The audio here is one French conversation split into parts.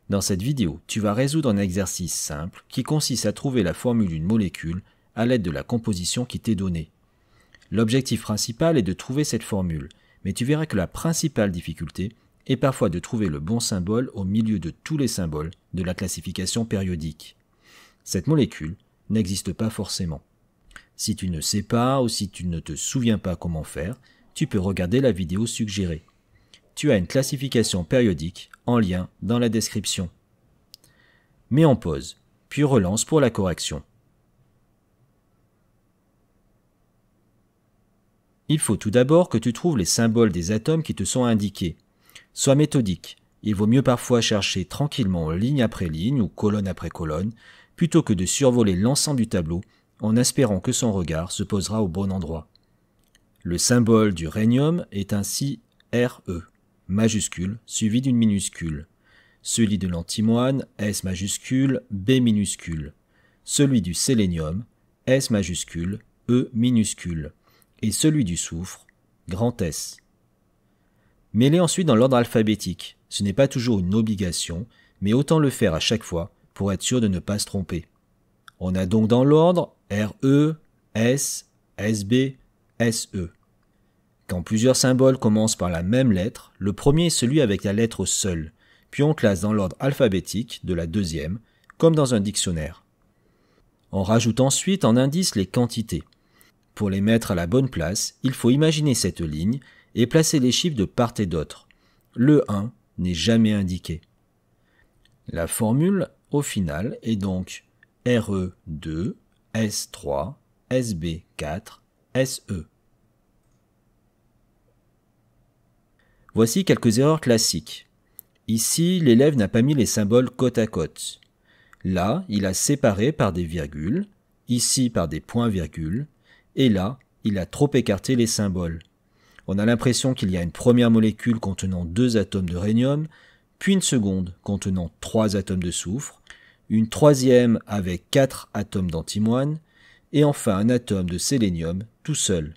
Dans cette vidéo, tu vas résoudre un exercice simple qui consiste à trouver la formule d'une molécule à l'aide de la composition qui t'est donnée. L'objectif principal est de trouver cette formule, mais tu verras que la principale difficulté est parfois de trouver le bon symbole au milieu de tous les symboles de la classification périodique. Cette molécule n'existe pas forcément. Si tu ne sais pas ou si tu ne te souviens pas comment faire, tu peux regarder la vidéo suggérée. Tu as une classification périodique en lien dans la description. Mets en pause, puis relance pour la correction. Il faut tout d'abord que tu trouves les symboles des atomes qui te sont indiqués. Sois méthodique, il vaut mieux parfois chercher tranquillement ligne après ligne ou colonne après colonne, plutôt que de survoler l'ensemble du tableau en espérant que son regard se posera au bon endroit. Le symbole du rhénium est ainsi Re, majuscule, suivi d'une minuscule. Celui de l'antimoine, S majuscule, B minuscule. Celui du sélénium, S majuscule, E minuscule. Et celui du soufre, grand S. Mets-les ensuite dans l'ordre alphabétique. Ce n'est pas toujours une obligation, mais autant le faire à chaque fois pour être sûr de ne pas se tromper. On a donc dans l'ordre Re, S, SB, SE. Quand plusieurs symboles commencent par la même lettre, le premier est celui avec la lettre seule, puis on classe dans l'ordre alphabétique de la deuxième, comme dans un dictionnaire. On rajoute ensuite en indice les quantités. Pour les mettre à la bonne place, il faut imaginer cette ligne et placer les chiffres de part et d'autre. Le 1 n'est jamais indiqué. La formule, au final, est donc Re2, S3, Sb4, Se. Voici quelques erreurs classiques. Ici, l'élève n'a pas mis les symboles côte à côte. Là, il a séparé par des virgules, ici par des points-virgules, et là, il a trop écarté les symboles. On a l'impression qu'il y a une première molécule contenant 2 atomes de rhénium, puis une seconde contenant 3 atomes de soufre, une troisième avec 4 atomes d'antimoine, et enfin un atome de sélénium tout seul,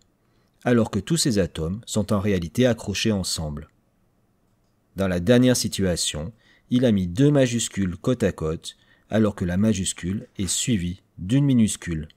alors que tous ces atomes sont en réalité accrochés ensemble. Dans la dernière situation, il a mis 2 majuscules côte à côte, alors que la majuscule est suivie d'une minuscule.